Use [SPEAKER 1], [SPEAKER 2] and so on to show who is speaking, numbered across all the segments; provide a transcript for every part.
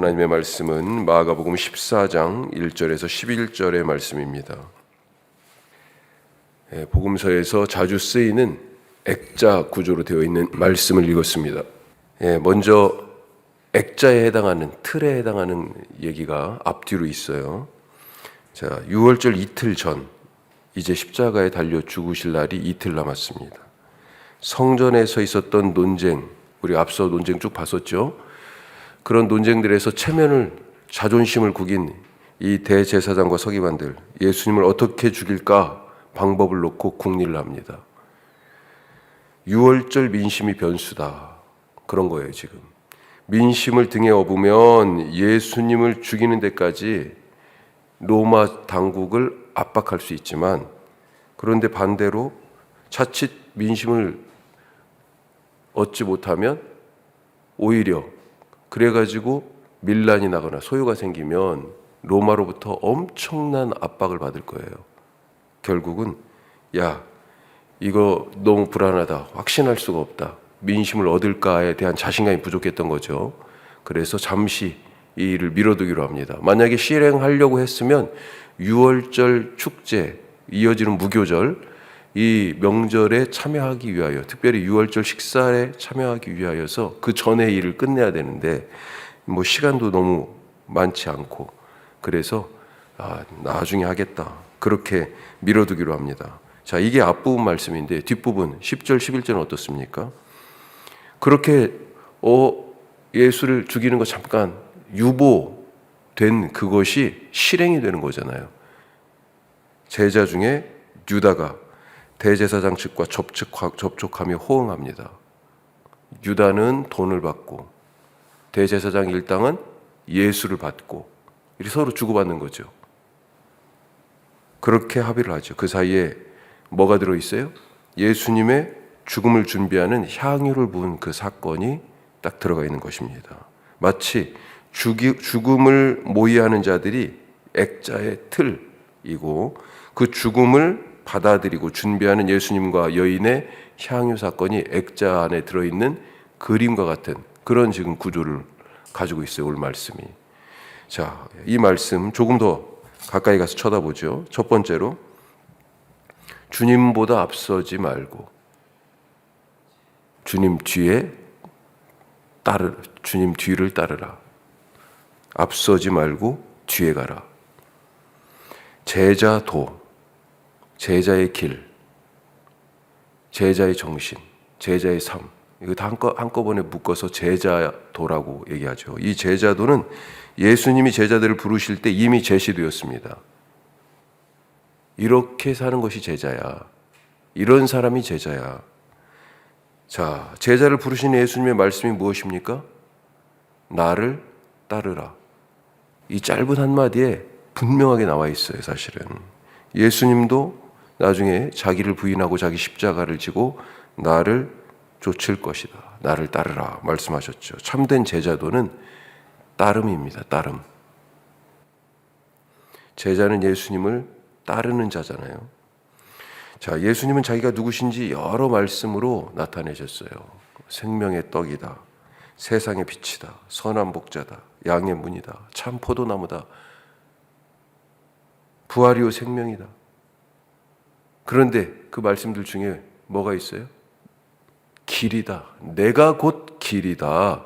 [SPEAKER 1] 하나님의 말씀은 마가복음 14장 1절에서 11절의 말씀입니다. 복음서에서 자주 쓰이는 액자 구조로 되어 있는 말씀을 읽었습니다. 먼저 액자에 해당하는, 틀에 해당하는 얘기가 앞뒤로 있어요. 자, 6월절 이틀 전, 이제 십자가에 달려 죽으실 날이 이틀 남았습니다. 성전에서 있었던 논쟁, 우리 앞서 논쟁 쭉 봤었죠. 그런 논쟁들에서 체면을, 자존심을 구긴 이 대제사장과 서기관들, 예수님을 어떻게 죽일까 방법을 놓고 궁리를 합니다. 6월절 민심이 변수다, 그런 거예요. 지금 민심을 등에 업으면 예수님을 죽이는 데까지 로마 당국을 압박할 수 있지만, 그런데 반대로 자칫 민심을 얻지 못하면 오히려 그래가지고 밀란이 나거나 소요가 생기면 로마로부터 엄청난 압박을 받을 거예요. 결국은 야, 이거 너무 불안하다, 확신할 수가 없다, 민심을 얻을까에 대한 자신감이 부족했던 거죠. 그래서 잠시 이 일을 미뤄두기로 합니다. 만약에 실행하려고 했으면 6월절 축제, 이어지는 무교절, 이 명절에 참여하기 위하여, 특별히 6월절 식사에 참여하기 위하여서 그 전에 일을 끝내야 되는데 시간도 너무 많지 않고, 그래서 나중에 하겠다, 그렇게 미뤄두기로 합니다. 자, 이게 앞부분 말씀인데 뒷부분 10절 11절은 어떻습니까? 그렇게 예수를 죽이는 거 잠깐 유보된 그것이 실행이 되는 거잖아요. 제자 중에 유다가 대제사장 측과 접촉하며 호응합니다. 유다는 돈을 받고 대제사장 일당은 예수를 받고 이렇게 서로 주고받는 거죠. 그렇게 합의를 하죠. 그 사이에 뭐가 들어있어요? 예수님의 죽음을 준비하는 향유를 부은 그 사건이 딱 들어가 있는 것입니다. 마치 죽음을 모의하는 자들이 액자의 틀이고, 그 죽음을 받아들이고 준비하는 예수님과 여인의 향유 사건이 액자 안에 들어있는 그림과 같은 그런 지금 구조를 가지고 있어요, 오늘 말씀이. 자, 이 말씀 조금 더 가까이 가서 쳐다보죠. 첫 번째로, 주님보다 앞서지 말고 주님 뒤를 따르라. 앞서지 말고 뒤에 가라. 제자의 길, 제자의 정신, 제자의 삶, 이거 다 한꺼번에 묶어서 제자도라고 얘기하죠. 이 제자도는 예수님이 제자들을 부르실 때 이미 제시되었습니다. 이렇게 사는 것이 제자야, 이런 사람이 제자야. 자, 제자를 부르시는 예수님의 말씀이 무엇입니까? 나를 따르라. 이 짧은 한마디에 분명하게 나와 있어요. 사실은 예수님도 나중에 자기를 부인하고 자기 십자가를 지고 나를 쫓을 것이다, 나를 따르라 말씀하셨죠. 참된 제자도는 따름입니다. 따름. 제자는 예수님을 따르는 자잖아요. 자, 예수님은 자기가 누구신지 여러 말씀으로 나타내셨어요. 생명의 떡이다, 세상의 빛이다, 선한 복자다, 양의 문이다, 참 포도나무다, 부활이요 생명이다. 그런데 그 말씀들 중에 뭐가 있어요? 길이다, 내가 곧 길이다,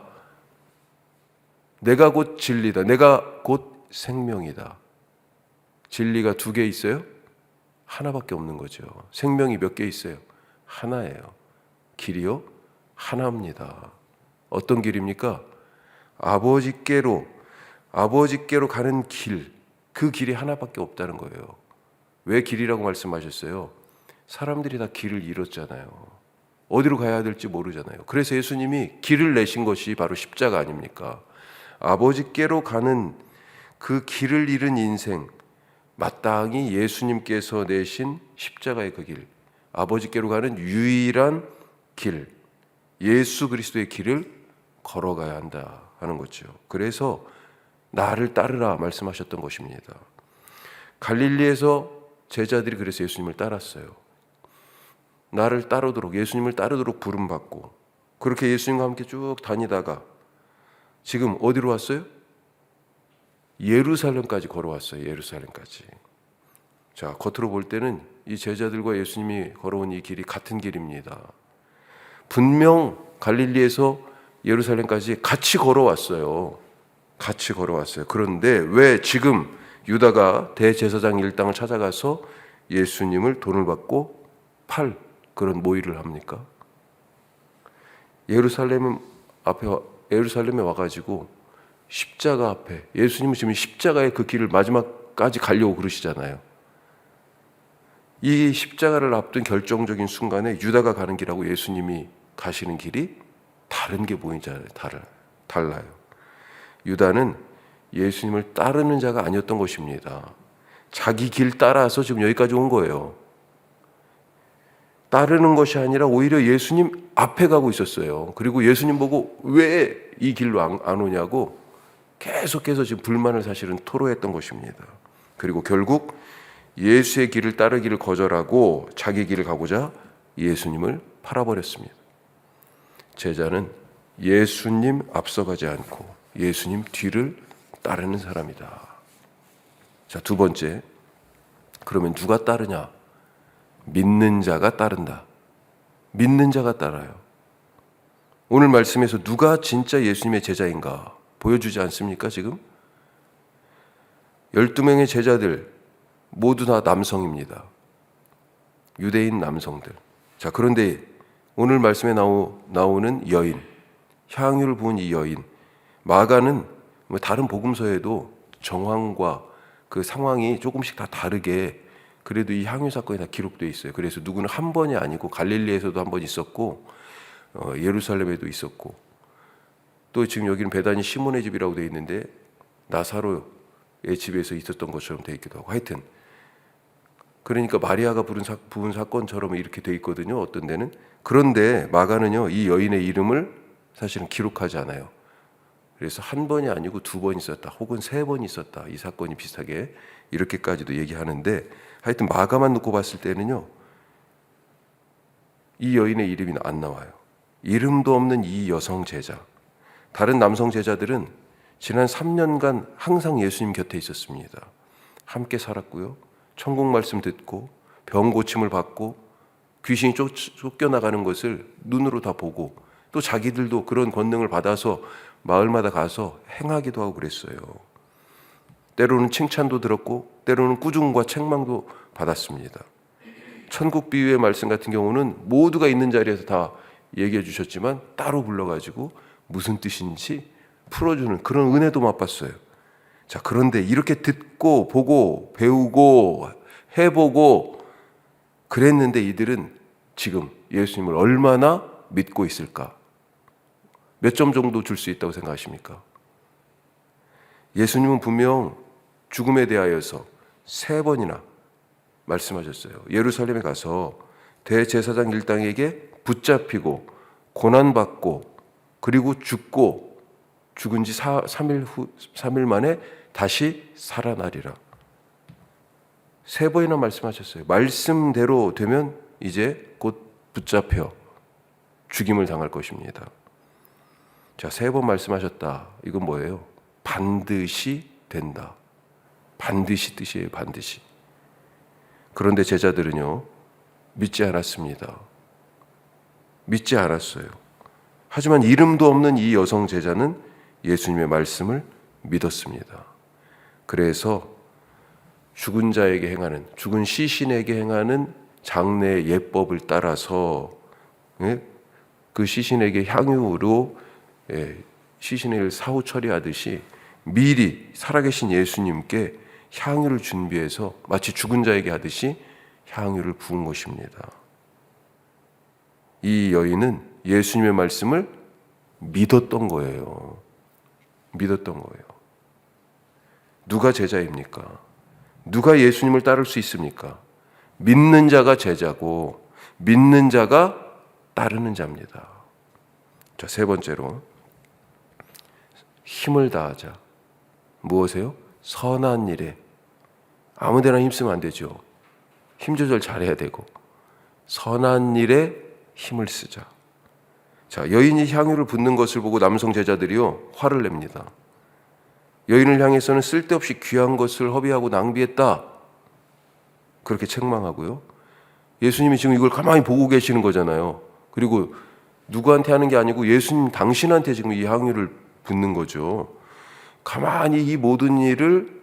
[SPEAKER 1] 내가 곧 진리다, 내가 곧 생명이다. 진리가 2개 있어요? 하나밖에 없는 거죠. 생명이 몇 개 있어요? 하나예요. 길이요? 하나입니다. 어떤 길입니까? 아버지께로 가는 길, 그 길이 하나밖에 없다는 거예요. 왜 길이라고 말씀하셨어요? 사람들이 다 길을 잃었잖아요. 어디로 가야 될지 모르잖아요. 그래서 예수님이 길을 내신 것이 바로 십자가 아닙니까? 아버지께로 가는 그 길을 잃은 인생, 마땅히 예수님께서 내신 십자가의 그 길, 아버지께로 가는 유일한 길, 예수 그리스도의 길을 걸어가야 한다 하는 거죠. 그래서 나를 따르라 말씀하셨던 것입니다. 갈릴리에서 제자들이 그래서 예수님을 따랐어요. 나를 따르도록, 예수님을 따르도록 부름받고, 그렇게 예수님과 함께 쭉 다니다가 지금 어디로 왔어요? 예루살렘까지 걸어왔어요. 예루살렘까지. 자, 겉으로 볼 때는 이 제자들과 예수님이 걸어온 이 길이 같은 길입니다. 분명 갈릴리에서 예루살렘까지 같이 걸어왔어요. 같이 걸어왔어요. 그런데 왜 지금 유다가 대제사장 일당을 찾아가서 예수님을 돈을 받고 팔 그런 모의를 합니까? 예루살렘에 와가지고 십자가 앞에 예수님은 지금 십자가의 그 길을 마지막까지 가려고 그러시잖아요. 이 십자가를 앞둔 결정적인 순간에 유다가 가는 길하고 예수님이 가시는 길이 다른 게 보이잖아요. 달라요. 유다는 예수님을 따르는 자가 아니었던 것입니다. 자기 길 따라서 지금 여기까지 온 거예요. 따르는 것이 아니라 오히려 예수님 앞에 가고 있었어요. 그리고 예수님 보고 왜 이 길로 안 오냐고 계속해서 지금 불만을 사실은 토로했던 것입니다. 그리고 결국 예수의 길을 따르기를 거절하고 자기 길을 가고자 예수님을 팔아버렸습니다. 제자는 예수님 앞서가지 않고 예수님 뒤를 따르는 사람이다. 자, 두 번째. 그러면 누가 따르냐? 믿는 자가 따른다. 믿는 자가 따라요. 오늘 말씀에서 누가 진짜 예수님의 제자인가 보여주지 않습니까? 지금 12명의 제자들 모두 다 남성입니다. 유대인 남성들. 자, 그런데 오늘 말씀에 나오는 여인, 향유를 부은 이 여인, 마가는 다른 복음서에도 정황과 그 상황이 조금씩 다 다르게 그래도 이 향유 사건이 다 기록되어 있어요. 그래서 누구는 한 번이 아니고 갈릴리에서도 한 번 있었고 예루살렘에도 있었고 또 지금 여기는 베다니 시몬의 집이라고 되어 있는데 나사로의 집에서 있었던 것처럼 되어 있기도 하고 하여튼 그러니까 마리아가 부은 사건처럼 이렇게 되어 있거든요. 어떤 데는. 그런데 마가는요 이 여인의 이름을 사실은 기록하지 않아요. 그래서 한 번이 아니고 두 번 있었다 혹은 세 번 있었다 이 사건이 비슷하게 이렇게까지도 얘기하는데 하여튼 마가만 놓고 봤을 때는요 이 여인의 이름이 안 나와요. 이름도 없는 이 여성 제자. 다른 남성 제자들은 지난 3년간 항상 예수님 곁에 있었습니다. 함께 살았고요. 천국 말씀 듣고 병 고침을 받고 귀신이 쫓겨나가는 것을 눈으로 다 보고 또 자기들도 그런 권능을 받아서 마을마다 가서 행하기도 하고 그랬어요. 때로는 칭찬도 들었고 때로는 꾸중과 책망도 받았습니다. 천국 비유의 말씀 같은 경우는 모두가 있는 자리에서 다 얘기해 주셨지만 따로 불러가지고 무슨 뜻인지 풀어주는 그런 은혜도 맛봤어요. 자, 그런데 이렇게 듣고 보고 배우고 해보고 그랬는데 이들은 지금 예수님을 얼마나 믿고 있을까? 몇 점 정도 줄 수 있다고 생각하십니까? 예수님은 분명 죽음에 대하여서 3번이나 말씀하셨어요. 예루살렘에 가서 대제사장 일당에게 붙잡히고 고난받고 그리고 죽은 지 3일 만에 다시 살아나리라. 3번이나 말씀하셨어요. 말씀대로 되면 이제 곧 붙잡혀 죽임을 당할 것입니다. 자, 3번 말씀하셨다. 이건 뭐예요? 반드시 된다. 반드시 뜻이에요. 반드시. 그런데 제자들은요 믿지 않았습니다. 믿지 않았어요. 하지만 이름도 없는 이 여성 제자는 예수님의 말씀을 믿었습니다. 그래서 죽은 자에게 행하는, 죽은 시신에게 행하는 장례의 예법을 따라서 그 시신에게 향유로 시신을 사후 처리하듯이 미리 살아계신 예수님께 향유를 준비해서 마치 죽은 자에게 하듯이 향유를 부은 것입니다. 이 여인은 예수님의 말씀을 믿었던 거예요. 믿었던 거예요. 누가 제자입니까? 누가 예수님을 따를 수 있습니까? 믿는 자가 제자고 믿는 자가 따르는 자입니다. 자, 3번째로 힘을 다하자. 무엇에요? 선한 일에. 아무 데나 힘쓰면 안 되죠. 힘 조절 잘해야 되고 선한 일에 힘을 쓰자. 자, 여인이 향유를 붓는 것을 보고 남성 제자들이요 화를 냅니다. 여인을 향해서는 쓸데없이 귀한 것을 허비하고 낭비했다, 그렇게 책망하고요. 예수님이 지금 이걸 가만히 보고 계시는 거잖아요. 그리고 누구한테 하는 게 아니고 예수님 당신한테 지금 이 향유를 붓는 거죠. 가만히 이 모든 일을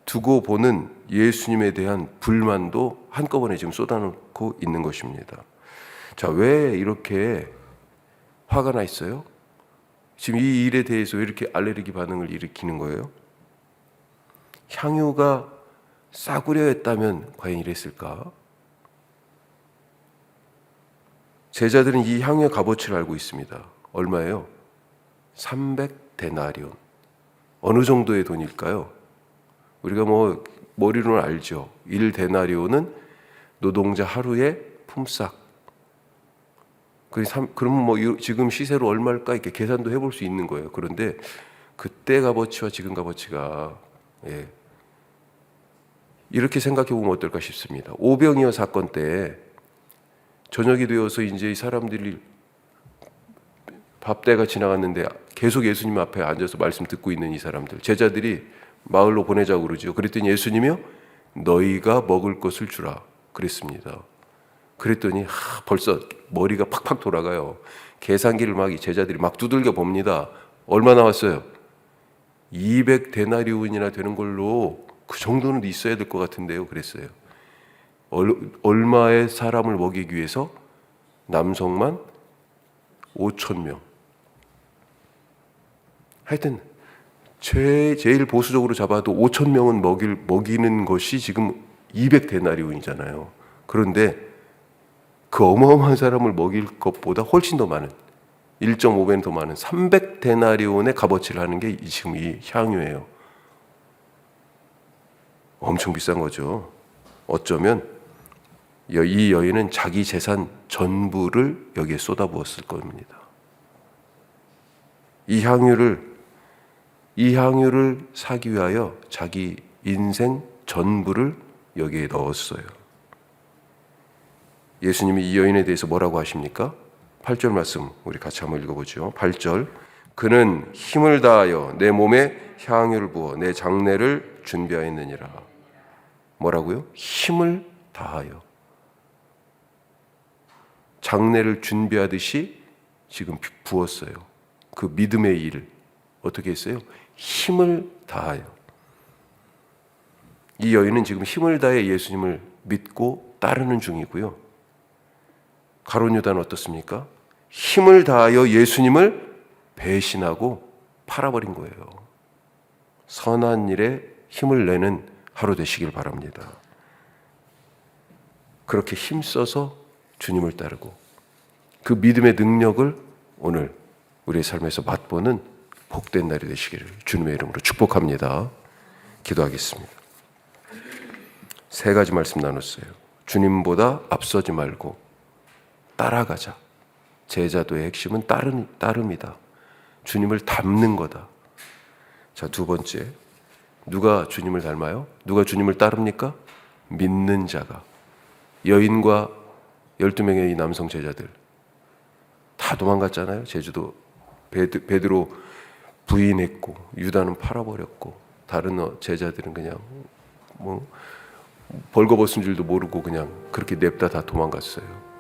[SPEAKER 1] 두고 보는 예수님에 대한 불만도 한꺼번에 지금 쏟아놓고 있는 것입니다. 자, 왜 이렇게 화가 나 있어요? 지금 이 일에 대해서 왜 이렇게 알레르기 반응을 일으키는 거예요? 향유가 싸구려 했다면 과연 이랬을까? 제자들은 이 향유의 값어치를 알고 있습니다. 얼마예요? 300데나리온. 어느 정도의 돈일까요? 우리가 머리로는 알죠. 1데나리온은 노동자 하루의 품삯. 그러면 지금 시세로 얼마일까 이렇게 계산도 해볼 수 있는 거예요. 그런데 그때 값어치와 지금 값어치가 이렇게 생각해 보면 어떨까 싶습니다. 오병이어 사건 때 저녁이 되어서 이제 이 사람들이 밥때가 지나갔는데 계속 예수님 앞에 앉아서 말씀 듣고 있는 이 사람들, 제자들이 마을로 보내자고 그러죠. 그랬더니 예수님이요, 너희가 먹을 것을 주라 그랬습니다. 그랬더니 벌써 머리가 팍팍 돌아가요. 계산기를 막 이 제자들이 막 두들겨 봅니다. 얼마 나왔어요? 200데나리온이나 되는 걸로 그 정도는 있어야 될 것 같은데요. 그랬어요. 얼마의 사람을 먹이기 위해서? 남성만 5,000명. 하여튼 제일 보수적으로 잡아도 5,000명은 먹이는 것이 지금 200데나리온이잖아요. 그런데 그 어마어마한 사람을 먹일 것보다 훨씬 더 많은, 1.5배는 더 많은 300데나리온의 값어치를 하는 게 지금 이 향유예요. 엄청 비싼 거죠. 어쩌면 이 여인은 자기 재산 전부를 여기에 쏟아부었을 겁니다. 이 향유를 사기 위하여 자기 인생 전부를 여기에 넣었어요. 예수님이 이 여인에 대해서 뭐라고 하십니까? 8절 말씀 우리 같이 한번 읽어보죠. 8절, 그는 힘을 다하여 내 몸에 향유를 부어 내 장례를 준비하였느니라. 뭐라고요? 힘을 다하여. 장례를 준비하듯이 지금 부었어요. 그 믿음의 일 어떻게 했어요? 힘을 다하여. 이 여인은 지금 힘을 다해 예수님을 믿고 따르는 중이고요. 가룟 유다는 어떻습니까? 힘을 다하여 예수님을 배신하고 팔아버린 거예요. 선한 일에 힘을 내는 하루 되시길 바랍니다. 그렇게 힘써서 주님을 따르고 그 믿음의 능력을 오늘 우리의 삶에서 맛보는 복된 날이 되시기를 주님의 이름으로 축복합니다. 기도하겠습니다. 세 가지 말씀 나눴어요. 주님보다 앞서지 말고 따라가자. 제자도의 핵심은 따름이다. 주님을 닮는 거다. 자, 두 번째, 누가 주님을 닮아요? 누가 주님을 따릅니까? 믿는 자가. 여인과 12명의 이 남성 제자들 다 도망갔잖아요. 제주도 베드로 부인했고 유다는 팔아버렸고 다른 제자들은 그냥 벌거벗은 줄도 모르고 그냥 그렇게 냅다 다 도망갔어요.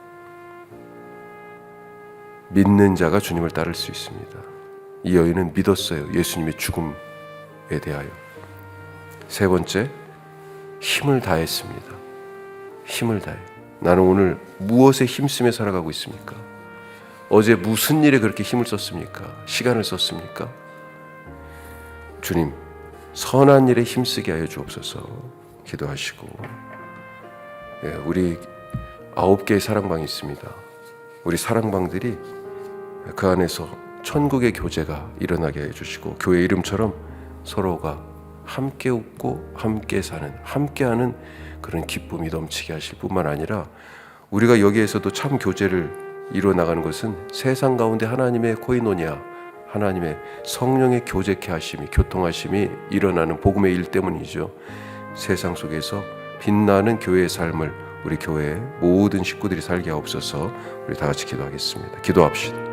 [SPEAKER 1] 믿는 자가 주님을 따를 수 있습니다. 이 여인은 믿었어요. 예수님의 죽음에 대하여. 세 번째, 힘을 다했습니다. 힘을 다해. 나는 오늘 무엇에 힘쓰며 살아가고 있습니까? 어제 무슨 일에 그렇게 힘을 썼습니까? 시간을 썼습니까? 주님, 선한 일에 힘쓰게 하여 주옵소서. 기도하시고, 우리 9개의 사랑방이 있습니다. 우리 사랑방들이 그 안에서 천국의 교제가 일어나게 해주시고 교회 이름처럼 서로가 함께 웃고 함께 사는, 함께하는 그런 기쁨이 넘치게 하실 뿐만 아니라 우리가 여기에서도 참 교제를 이루어나가는 것은 세상 가운데 하나님의 코이노니아, 하나님의 성령의 교제케 하심이, 교통하심이 일어나는 복음의 일 때문이죠. 세상 속에서 빛나는 교회의 삶을 우리 교회의 모든 식구들이 살게 하옵소서. 우리 다 같이 기도하겠습니다. 기도합시다.